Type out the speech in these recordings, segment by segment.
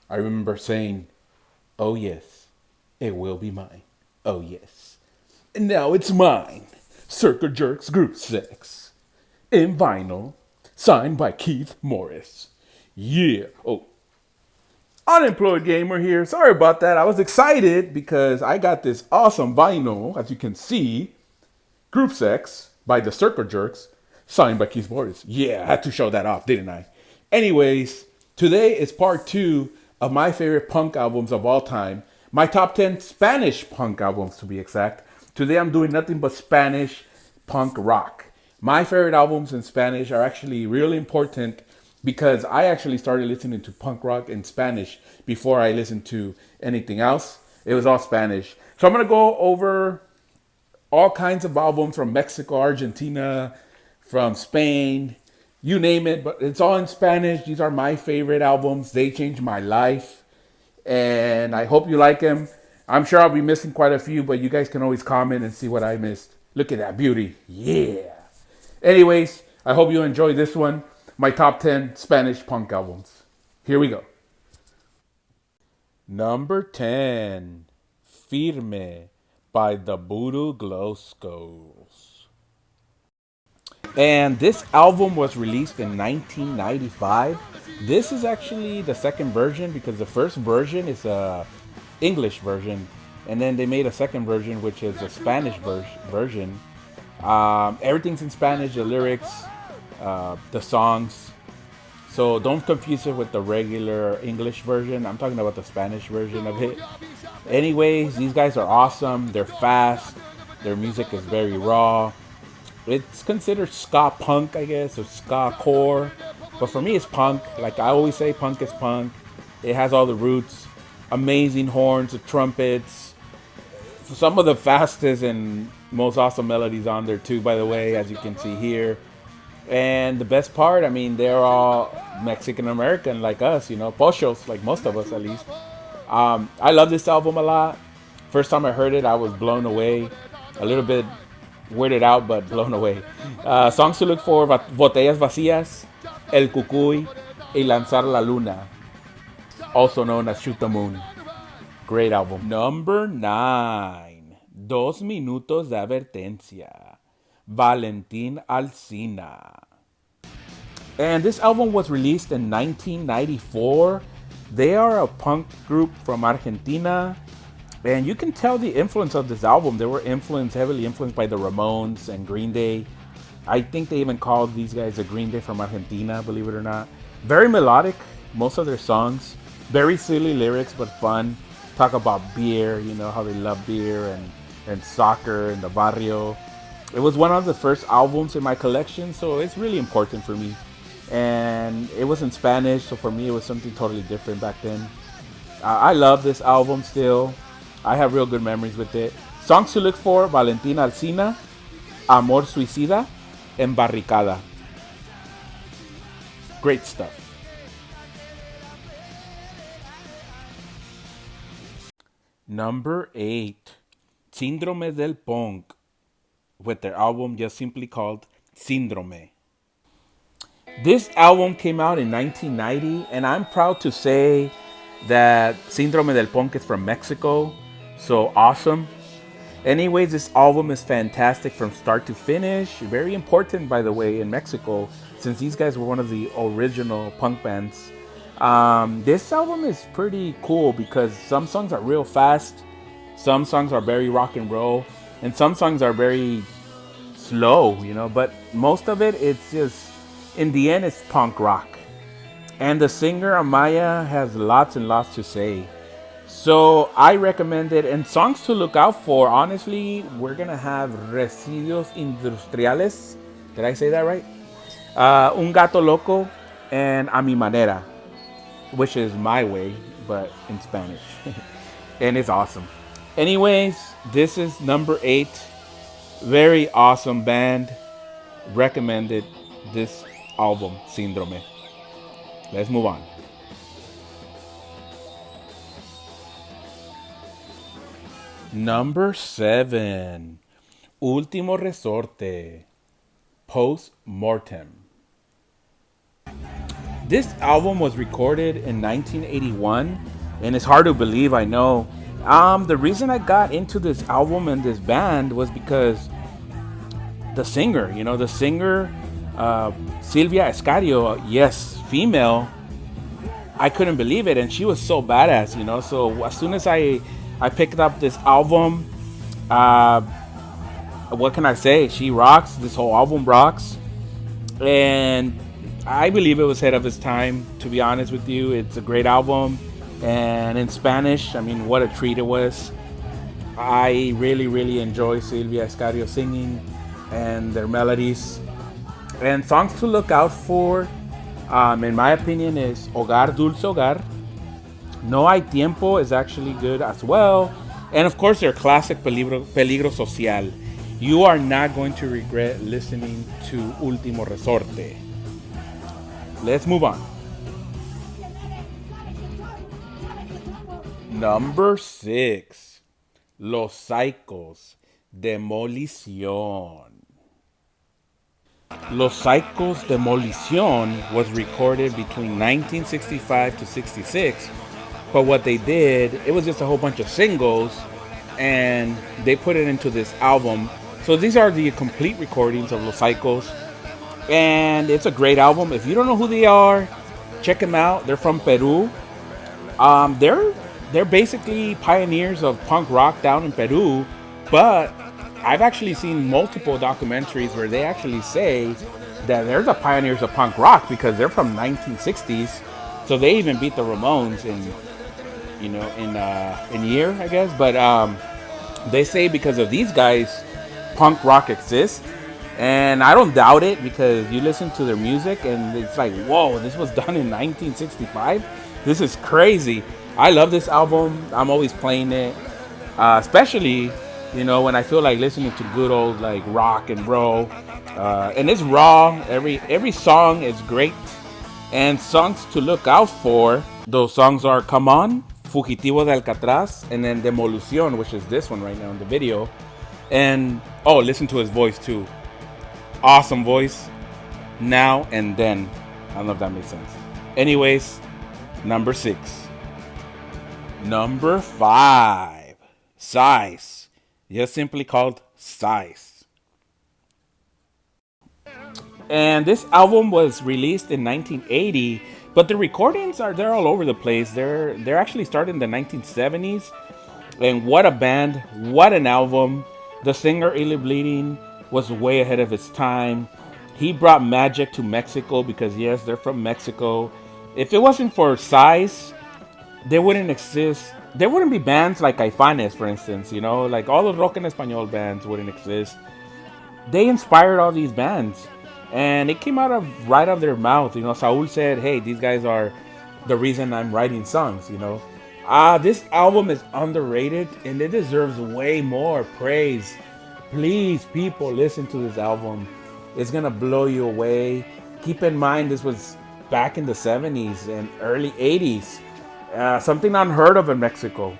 I remember saying, "Oh yes, it will be mine. Oh yes." And now it's mine. Circle Jerks Group 6. In vinyl. Signed by Keith Morris. Yeah. Oh, unemployed gamer here. Sorry about that. I was excited because I got this awesome vinyl, as you can see. Group 6 by the Circle Jerks. Signed by Keith Morris. Yeah, I had to show that off, didn't I? Anyways, today is part 2 of my favorite punk albums of all time. My top 10 Spanish punk albums, to be exact. Today I'm doing nothing but Spanish punk rock. My favorite albums in Spanish are actually really important because I actually started listening to punk rock in Spanish before I listened to anything else. It was all Spanish. So I'm going to go over all kinds of albums from Mexico, Argentina, from Spain, you name it, but it's all in Spanish. These are my favorite albums. They changed my life, and I hope you like them. I'm sure I'll be missing quite a few, but you guys can always comment and see what I missed. Look at that beauty. Yeah. Anyways, I hope you enjoy this one. My top 10 Spanish punk albums. Here we go. Number 10, Firme by the Voodoo Glow Skulls. And this album was released in 1995. This is actually the second version because the first version is a English version, and then they made a second version which is a Spanish version. Everything's in Spanish, the lyrics, the songs. So don't confuse it with the regular English version. I'm talking about the Spanish version of it. Anyways, these guys are awesome. They're fast. Their music is very raw. It's considered ska punk, I guess, or ska core. But for me, it's punk. Like I always say, punk is punk. It has all the roots. Amazing horns, the trumpets. Some of the fastest and most awesome melodies on there too, by the way, as you can see here. And the best part, I mean, they're all Mexican American like us, you know, pochos, like most of us at least. I love this album a lot. First time I heard it, I was blown away. A little bit weirded out, but blown away. Songs to look for: Botellas Vacías, El Cucuy, y Lanzar la Luna, also known as Shoot the Moon. Great album. Number 9, Dos Minutos de Advertencia, Valentín Alsina. And this album was released in 1994. They are a punk group from Argentina. And you can tell the influence of this album. They were heavily influenced by the Ramones and Green Day. I think they even called these guys the Green Day from Argentina, believe it or not. Very melodic, most of their songs. Very silly lyrics, but fun. Talk about beer, you know, how they love beer and soccer and the barrio. It was one of the first albums in my collection, so it's really important for me. And it was in Spanish, so for me it was something totally different back then. I love this album still. I have real good memories with it. Songs to look for: Valentín Alsina, Amor Suicida, and Barricada. Great stuff. Number 8, Síndrome del Punk, with their album just simply called Síndrome. This album came out in 1990, and I'm proud to say that Síndrome del Punk is from Mexico. So awesome. Anyways, this album is fantastic from start to finish. Very important, by the way, in Mexico, since these guys were one of the original punk bands. This album is pretty cool because some songs are real fast, some songs are very rock and roll, and some songs are very slow, you know, but most of it, it's just, in the end, it's punk rock. And the singer, Amaya, has lots and lots to say. So I recommend it. And songs to look out for, honestly, we're going to have Residuos Industriales. Did I say that right? Un Gato Loco and A Mi Manera, which is my way, but in Spanish. And it's awesome. Anyways, this is number 8. Very awesome band. Recommended this album, Síndrome. Let's move on. Number 7, Ùltimo Resorte, Post Mortem. This album was recorded in 1981, and it's hard to believe, I know. The reason I got into this album and this band was because the singer, Silvia Escario, yes, female, I couldn't believe it, and she was so badass. So as soon as I picked up this album, uh, what can I say? She rocks. This whole album rocks, and I believe it was ahead of its time. To be honest with you, it's a great album, and in Spanish, I mean, what a treat it was. I really, really enjoy Silvia Escario singing and their melodies. And songs to look out for, in my opinion, is Hogar Dulce Hogar. No Hay Tiempo is actually good as well. And of course, their classic Peligro Social. You are not going to regret listening to Ùltimo Resorte. Let's move on. Number 6. Los Saicos. Demolición. Los Saicos Demolición was recorded between 1965 to 66, but what they did, it was just a whole bunch of singles, and they put it into this album. So these are the complete recordings of Los Saicos, and it's a great album. If you don't know who they are, check them out. They're from Peru. They're basically pioneers of punk rock down in Peru, but I've actually seen multiple documentaries where they actually say that they're the pioneers of punk rock because they're from 1960s. So they even beat the Ramones in year, I guess. But they say because of these guys, punk rock exists, and I don't doubt it because you listen to their music and it's like, whoa, this was done in 1965. This is crazy. I love this album. I'm always playing it, especially when I feel like listening to good old like rock and roll, and it's raw. Every song is great, and songs to look out for. Those songs are "Come On," "Fugitivo de Alcatraz," and then "Demolición," which is this one right now in the video. And listen to his voice too. Awesome voice. Now and Then. I don't know if that makes sense. Anyways, number 6. Number 5. Size. Just simply called Size. And this album was released in 1980, but the recordings they're all over the place. They're actually started in the 1970s. And what a band, what an album. The singer Ili Bleeding was way ahead of his time. He brought magic to Mexico because yes, they're from Mexico. If it wasn't for Size, they wouldn't exist. There wouldn't be bands like Caifanes, for instance, like all the rock en español bands wouldn't exist. They inspired all these bands, and it came right out of their mouth. Saul said, hey, these guys are the reason I'm writing songs, This album is underrated, and it deserves way more praise. Please, people, listen to this album. It's gonna blow you away. Keep in mind, this was back in the 70s and early 80s. Something unheard of in Mexico.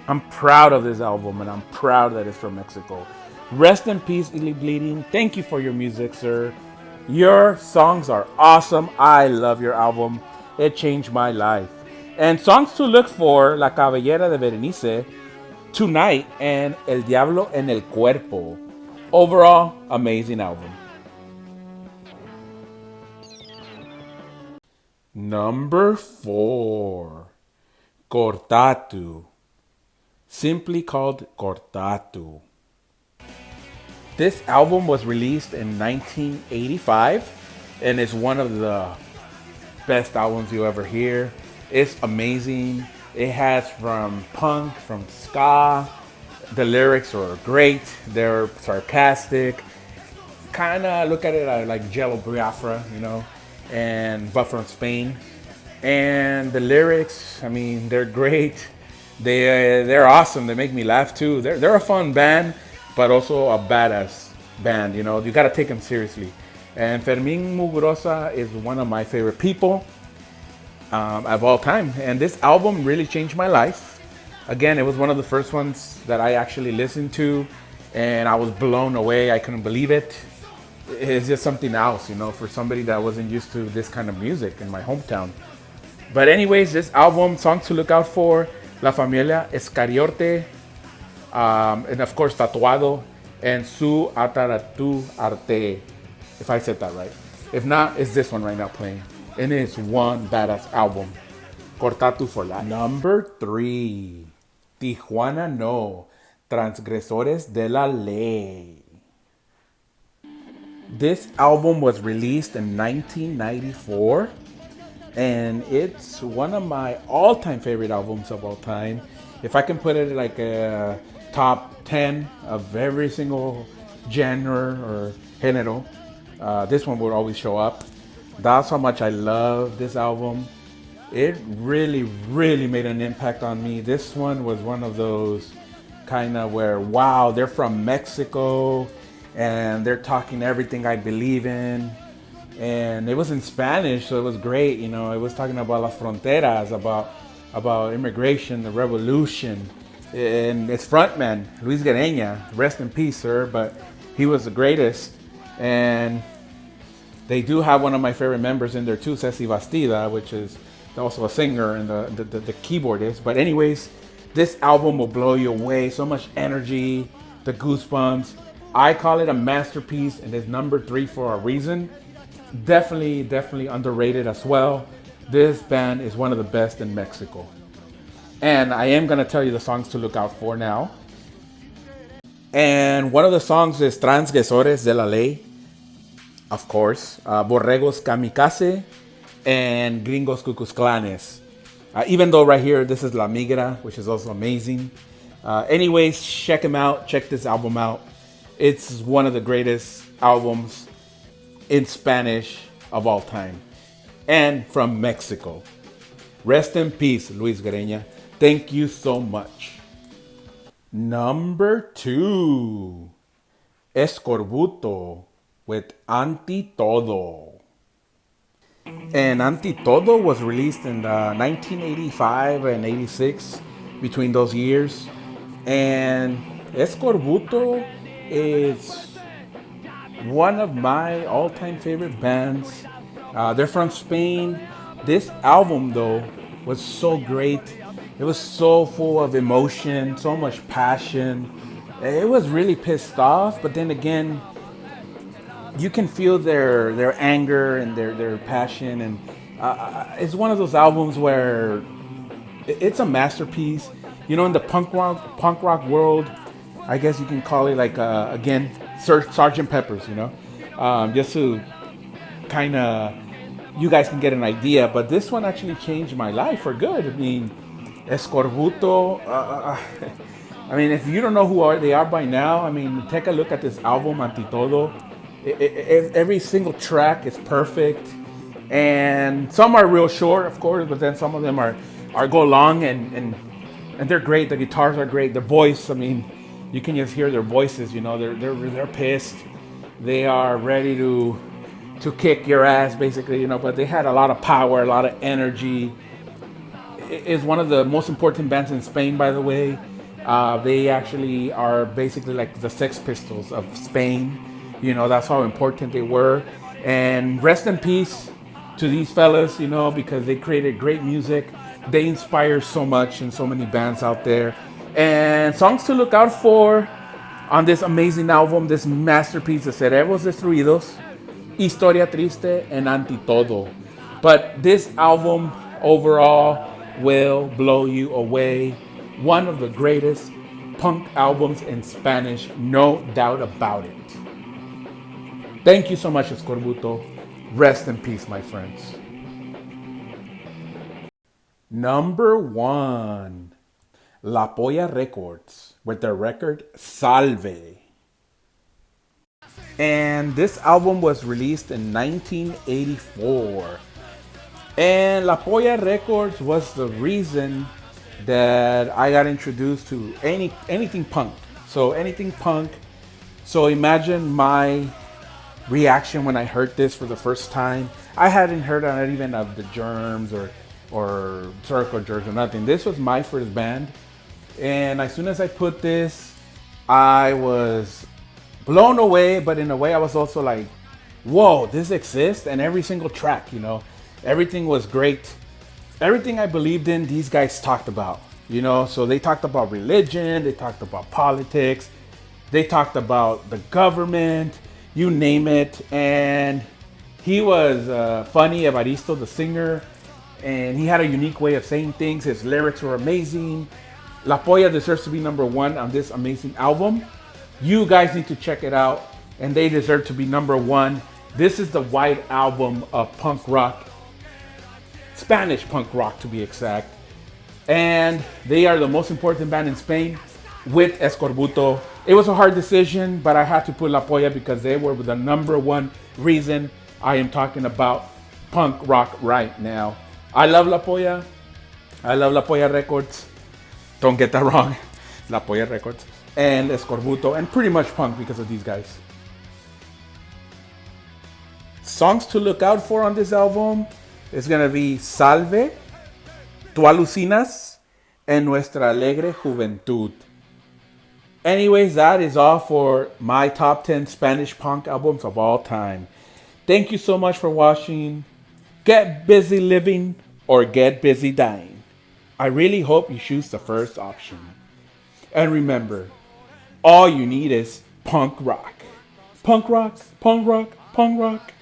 I'm proud of this album, and I'm proud that it's from Mexico. Rest in peace, Ili Bleeding. Thank you for your music, sir. Your songs are awesome. I love your album. It changed my life. And songs to look for, La Cabellera de Berenice, Tonight, and El Diablo en el Cuerpo. Overall, amazing album. Number 4. Kortatu. Simply called Kortatu. This album was released in 1985 and is one of the best albums you ever hear. It's amazing. It has from punk, from ska. The lyrics are great. They're sarcastic. Kind of look at it like Jello Biafra, but from Spain. And the lyrics, I mean, they're great. They're awesome. They make me laugh too. They're a fun band, but also a badass band. You gotta take them seriously. And Fermín Muguruza is one of my favorite people of all time. And this album really changed my life. Again, it was one of the first ones that I actually listened to, and I was blown away. I couldn't believe it. it's just something else, you know, for somebody that wasn't used to this kind of music in my hometown. But anyways, this album, songs to look out for, La Familia Escariote, and of course Tatuado, and Su Ataratu Arte, if I said that right. If not, it's this one right now playing. And it's one badass album. Kortatu for life. Number 3, Tijuana No, Transgresores de la Ley. This album was released in 1994, and it's one of my all-time favorite albums of all time. If I can put it like a top 10 of every single genre or género, this one would always show up. That's how much I love this album. It really, really made an impact on me. This one was one of those kind of where, wow, they're from Mexico and they're talking everything I believe in. And it was in Spanish, so it was great. You know, it was talking about las fronteras, about immigration, the revolution. And its frontman, Luis Guereña, rest in peace, sir, but he was the greatest. And they do have one of my favorite members in there too, Ceci Bastida, which is also a singer and the keyboardist. But anyways, this album will blow you away. So much energy, the goosebumps. I call it a masterpiece, and it's number 3 for a reason. Definitely underrated as well. This band is one of the best in Mexico. And I am going to tell you the songs to look out for now. And one of the songs is Transgresores de la Ley, of course, Borregos Kamikaze, and Gringos Cucuzclanes. Even though right here, this is La Migra, which is also amazing. Anyways, check him out. Check this album out. It's one of the greatest albums in Spanish of all time. And from Mexico. Rest in peace, Luis Guereña. Thank you so much. Number 2, Eskorbuto with Anti Todo. And Anti Todo was released in 1985 and 86, between those years. And Eskorbuto is one of my all-time favorite bands. They're from Spain. This album, though, was so great. It was so full of emotion, so much passion. It was really pissed off, but then again, you can feel their anger and their passion. And it's one of those albums where it's a masterpiece. You know, in the punk rock world, I guess you can call it like, again, Sgt. Pepper's, you know, just to kind of, you guys can get an idea. But this one actually changed my life for good. I mean, Eskorbuto, I mean, if you don't know who they are by now, I mean, take a look at this album, Anti Todo. Every single track is perfect. And some are real short, of course, but then some of them are go long, and they're great. The guitars are great. The voice, I mean, you can just hear their voices, you know, they're pissed. They are ready to kick your ass, basically, you know, but they had a lot of power, a lot of energy. Is one of the most important bands in Spain, by the way. They actually are basically like the Sex Pistols of Spain. You know, that's how important they were. And rest in peace to these fellas, you know, because they created great music. They inspire so much and so many bands out there. And songs to look out for on this amazing album, this masterpiece of Cerebros Destruidos, Historia Triste, and Anti Todo. But this album overall will blow you away. One of the greatest punk albums in Spanish, no doubt about it. Thank you so much, Eskorbuto. Rest in peace, my friends. Number 1, La Polla Records with their record Salve. And this album was released in 1984. And La Polla Records was the reason that I got introduced to anything punk. So anything punk. So imagine my reaction when I heard this for the first time. I hadn't heard even of the Germs or Circle Jerks or nothing. This was my first band. And as soon as I put this, I was blown away, but in a way I was also like whoa, this exists, and every single track, everything was great. Everything I believed in, these guys talked about, So they talked about religion, they talked about politics, they talked about the government, you name it. And he was funny, Evaristo, the singer, and he had a unique way of saying things. His lyrics were amazing. La Polla deserves to be number one on this amazing album. You guys need to check it out, and they deserve to be number one. This is the white album of punk rock, Spanish punk rock to be exact. And they are the most important band in Spain with Eskorbuto. It was a hard decision, but I had to put La Polla because they were the number one reason I am talking about punk rock right now. I love La Polla. I love La Polla Records. Don't get that wrong. La Polla Records. And Eskorbuto. And pretty much punk because of these guys. Songs to look out for on this album is going to be Salve, Tú Alucinas, and Nuestra Alegre Juventud. Anyways, that is all for my top 10 Spanish punk albums of all time. Thank you so much for watching. Get busy living or get busy dying. I really hope you choose the first option. And remember, all you need is punk rock. Punk rock, punk rock, punk rock.